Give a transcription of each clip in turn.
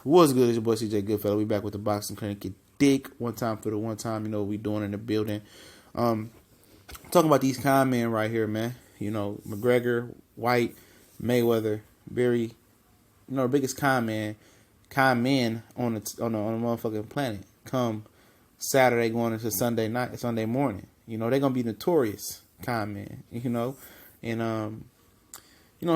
What's good? It's your boy CJ Goodfellow. We back with the boxing clinic. Get dick one time for the one time. You know what we doing in the building. Talking about these con men right here, man. You know, McGregor, White, Mayweather, very, the biggest con men on the motherfucking planet. Come Saturday going into Sunday morning. You know, they're gonna be notorious con men. And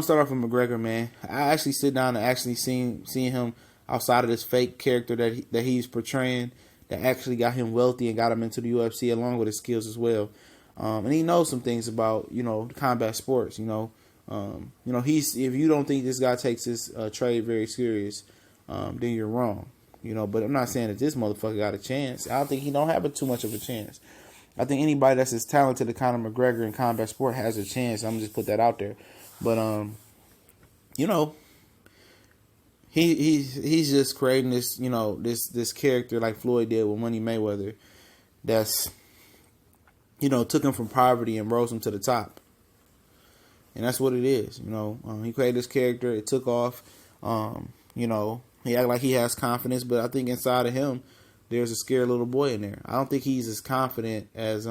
start off with McGregor, man. I actually sit down and actually seeing him outside of this fake character that he's portraying, that actually got him wealthy and got him into the UFC along with his skills as well. And he knows some things about, combat sports. If you don't think this guy takes his trade very serious, then you're wrong. But I'm not saying that this motherfucker got a chance. I don't think he don't have too much of a chance. I think anybody that's as talented as Conor McGregor in combat sport has a chance. I'm gonna just put that out there. But he's just creating this, this character like Floyd did with Money Mayweather, that's, took him from poverty and rose him to the top. And that's what it is. He created this character. It took off. He act like he has confidence, but I think inside of him, there's a scared little boy in there. I don't think he's as confident as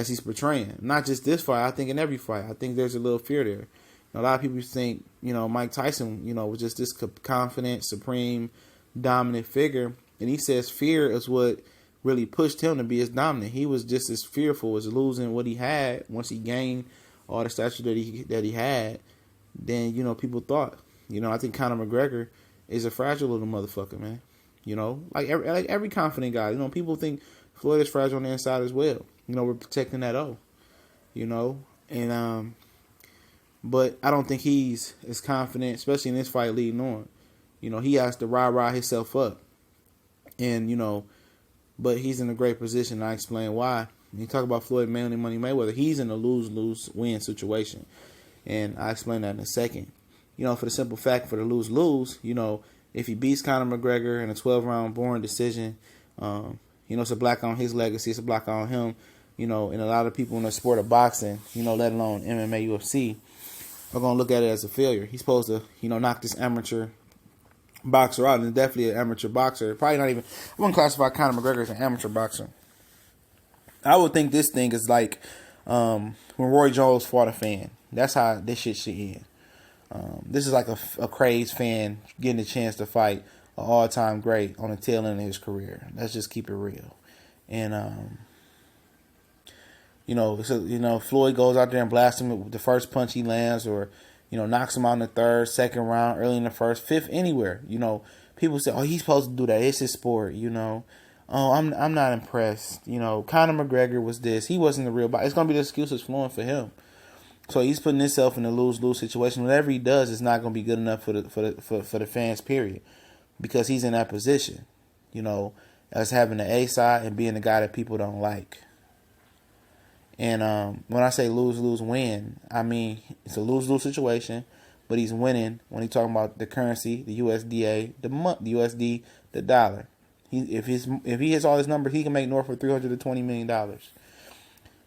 he's portraying. Not just this fight. I think in every fight. I think there's a little fear there. A lot of people think, Mike Tyson, was just this confident, supreme, dominant figure. And he says fear is what really pushed him to be as dominant. He was just as fearful as losing what he had once he gained all the stature that he had. Then, people thought. I think Conor McGregor is a fragile little motherfucker, man. Like every confident guy. People think Floyd is fragile on the inside as well. We're protecting that O. And but I don't think he's as confident, especially in this fight leading on. He has to rah himself up. And, but he's in a great position. I explain why. When you talk about Floyd Money Mayweather, he's in a lose-lose-win situation. And I explain that in a second. For the simple fact, for the lose-lose, if he beats Conor McGregor in a 12-round boring decision, it's a black on his legacy, it's a black on him, and a lot of people in the sport of boxing, let alone MMA, UFC, are going to look at it as a failure. He's supposed to, knock this amateur boxer out, and definitely an amateur boxer. Probably not even, I wouldn't classify Conor McGregor as an amateur boxer. I would think this thing is like when Roy Jones fought a fan. That's how this shit should end. This is like a crazed fan getting a chance to fight an all-time great on the tail end of his career. Let's just keep it real. And, Floyd goes out there and blasts him with the first punch he lands, or, knocks him out in the third, second round, early in the first, fifth, anywhere. People say, oh, he's supposed to do that. It's his sport, Oh, I'm not impressed. Conor McGregor was this. He wasn't the real boxer. It's going to be the excuses flowing for him. So he's putting himself in a lose-lose situation. Whatever he does is not going to be good enough for the fans, period. Because he's in that position, as having the A side and being the guy that people don't like. And when I say lose-lose-win, I mean it's a lose-lose situation, but he's winning when he's talking about the currency, the USDA, the USD, the dollar. If he hits all his numbers, he can make north of $320 million.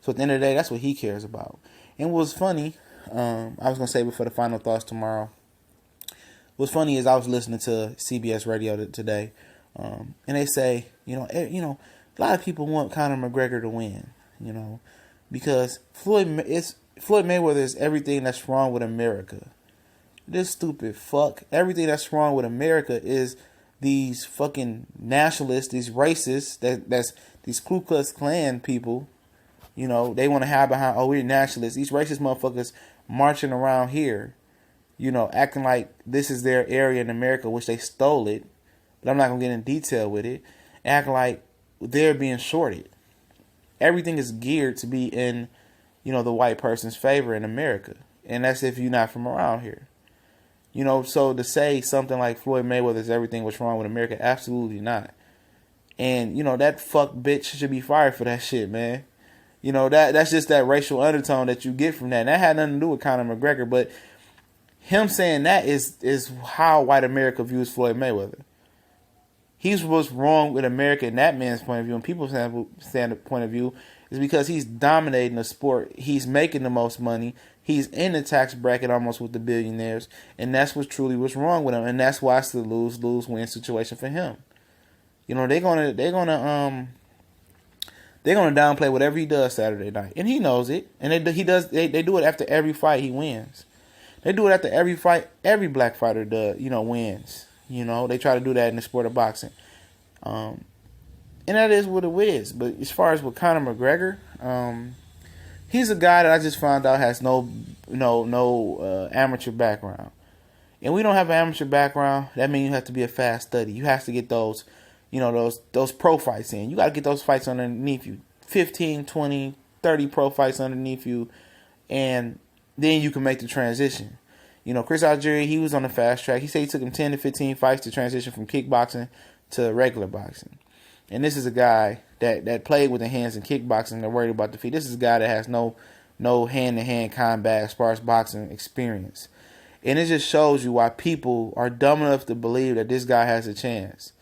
So at the end of the day, that's what he cares about. And what's funny, I was going to save it for the final thoughts tomorrow. What's funny is I was listening to CBS Radio today, and they say, a lot of people want Conor McGregor to win, because Floyd Mayweather is everything that's wrong with America. This stupid fuck. Everything that's wrong with America is these fucking nationalists, these racists, that's these Ku Klux Klan people. They want to hide behind, oh, we're nationalists. These racist motherfuckers marching around here, acting like this is their area in America, which they stole it. But I'm not going to get in detail with it. Acting like they're being shorted. Everything is geared to be in, the white person's favor in America. And that's if you're not from around here. So to say something like Floyd Mayweather is everything what's wrong with America, absolutely not. And, that fuck bitch should be fired for that shit, man. That's just that racial undertone that you get from that. And that had nothing to do with Conor McGregor, but him saying that is how white America views Floyd Mayweather. He's what's wrong with America in that man's point of view, and people's point of view, is because he's dominating the sport. He's making the most money. He's in the tax bracket almost with the billionaires, and that's what truly was wrong with him, and that's why it's the lose-lose-win situation for him. You know, they're gonna downplay whatever he does Saturday night, and he knows it. And they do it after every fight he wins. They do it after every fight every black fighter does, wins. They try to do that in the sport of boxing, and that is what it is. But as far as with Conor McGregor, he's a guy that I just found out has no amateur background. And we don't have an amateur background. That means you have to be a fast study. You have to get those pro fights in. You got to get those fights underneath you. 15, 20, 30 pro fights underneath you. And then you can make the transition. Chris Algieri, he was on the fast track. He said it took him 10 to 15 fights to transition from kickboxing to regular boxing. And this is a guy that played with the hands in kickboxing. They're worried about the feet. This is a guy that has no hand-to-hand combat as far as boxing experience. And it just shows you why people are dumb enough to believe that this guy has a chance.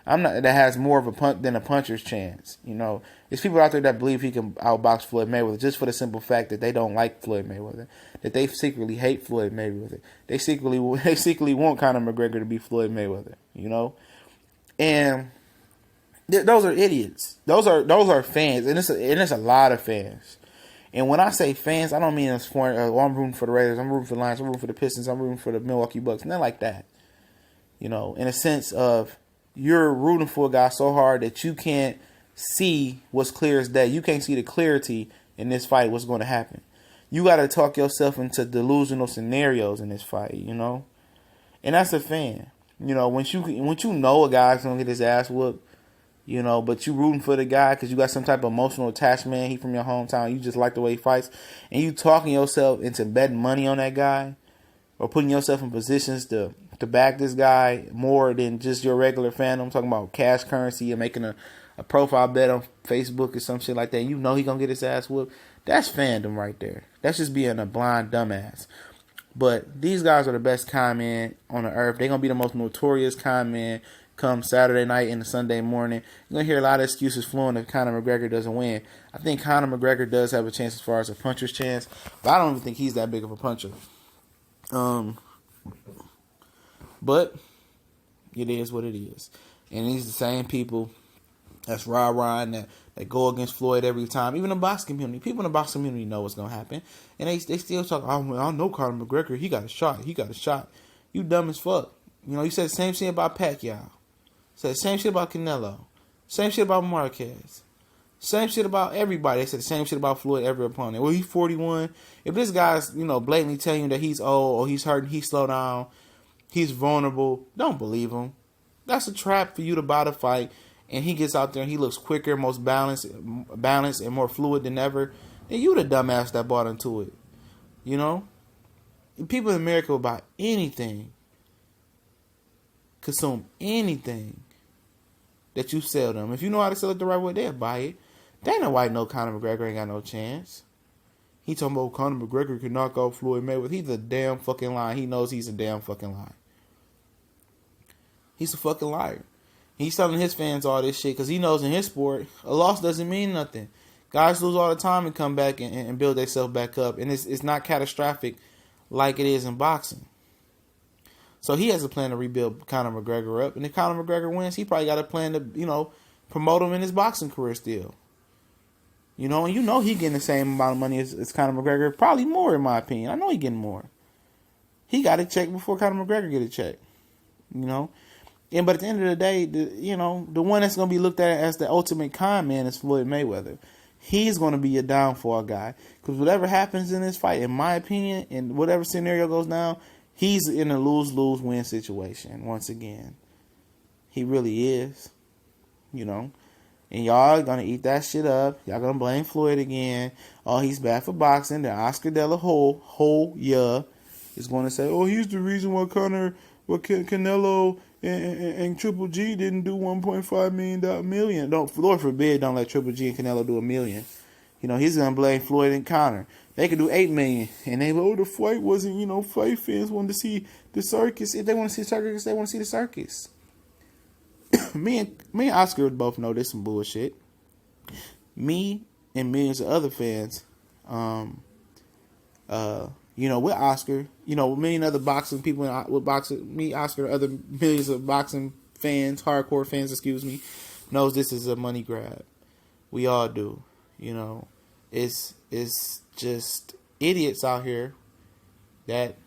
That has more of a punch than a puncher's chance. There's people out there that believe he can outbox Floyd Mayweather just for the simple fact that they don't like Floyd Mayweather, that they secretly hate Floyd Mayweather. They secretly want Conor McGregor to be Floyd Mayweather. And those are idiots. Those are fans, and it's a lot of fans. And when I say fans, I don't mean it's for I'm rooting for the Raiders, I'm rooting for the Lions, I'm rooting for the Pistons, I'm rooting for the Milwaukee Bucks, nothing like that. In a sense of you're rooting for a guy so hard that you can't see what's clear as day. You can't see the clarity in this fight, what's going to happen. You got to talk yourself into delusional scenarios in this fight, And that's a fan. Once you know a guy's going to get his ass whooped, but you rooting for the guy because you got some type of emotional attachment. He from your hometown. You just like the way he fights. And you talking yourself into betting money on that guy or putting yourself in positions to back this guy more than just your regular fan. I'm talking about cash currency and making a profile bet on Facebook or some shit like that. He gonna get his ass whooped. That's fandom right there. That's just being a blind dumbass. But these guys are the best con men on the earth. They're gonna be the most notorious con men come Saturday night and Sunday morning. You're going to hear a lot of excuses flowing if Conor McGregor doesn't win. I think Conor McGregor does have a chance as far as a puncher's chance, but I don't even think he's that big of a puncher. But it is what it is. And these are the same people that's rah-rah and that go against Floyd every time. Even the boxing community. People in the boxing community know what's going to happen. And they still talk, I know Conor McGregor, he got a shot. You dumb as fuck. You said the same thing about Pacquiao. Said the same shit about Canelo. Same shit about Marquez. Same shit about everybody. They said the same shit about Floyd, every opponent. Well, he's 41. If this guy's, blatantly telling you that he's old or he's hurting, he's slow down, he's vulnerable, don't believe him. That's a trap for you to buy the fight. And he gets out there and he looks quicker, most balanced and more fluid than ever. And you the dumbass that bought into it. People in America will buy anything. Consume anything that you sell them. If you know how to sell it the right way, they'll buy it. Dana White know Conor McGregor ain't got no chance. He talking about Conor McGregor can knock out Floyd Mayweather. He's a damn fucking liar. He knows he's a damn fucking liar. He's a fucking liar. He's telling his fans all this shit because he knows in his sport, a loss doesn't mean nothing. Guys lose all the time and come back and build themselves back up. And it's not catastrophic like it is in boxing. So he has a plan to rebuild Conor McGregor up. And if Conor McGregor wins, he probably got a plan to, promote him in his boxing career still. And he getting the same amount of money as Conor McGregor. Probably more, in my opinion. I know he getting more. He got a check before Conor McGregor get a check. But at the end of the day, the one that's going to be looked at as the ultimate con man is Floyd Mayweather. He's going to be a downfall guy. Because whatever happens in this fight, in my opinion, and whatever scenario goes down, he's in a lose-lose-win situation once again. He really is. And y'all going to eat that shit up. Y'all going to blame Floyd again. Oh, he's bad for boxing. The Oscar De La Hoya is going to say, oh, he's the reason why Canelo and Triple G didn't do $1.5 million. Don't, Lord forbid, don't let Triple G and Canelo do $1 million. He's going to blame Floyd and Conor. They could do $8 million. And they the fight wasn't, fight fans wanted to see the circus. If they want to see the circus, they want to see the circus. me and Oscar both know this some bullshit. Me and millions of other fans With Oscar, with many other boxing people, with boxing, me, Oscar, other millions of boxing fans, hardcore fans, excuse me, knows this is a money grab. We all do. It's just idiots out here that,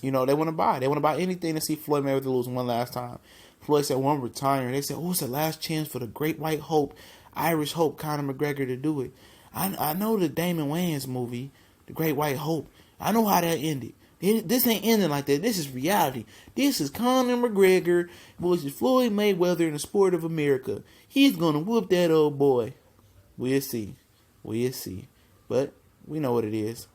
they want to buy. They want to buy anything to see Floyd Mayweather lose one last time. Floyd said, "Well, I'm retiring." They said, "Oh, it's the last chance for the great white hope, Irish hope, Conor McGregor to do it." I know the Damon Wayans movie, The Great White Hope. I know how that ended. This ain't ending like that. This is reality. This is Conor McGregor versus Floyd Mayweather in the sport of America. He's going to whoop that old boy. We'll see. But we know what it is.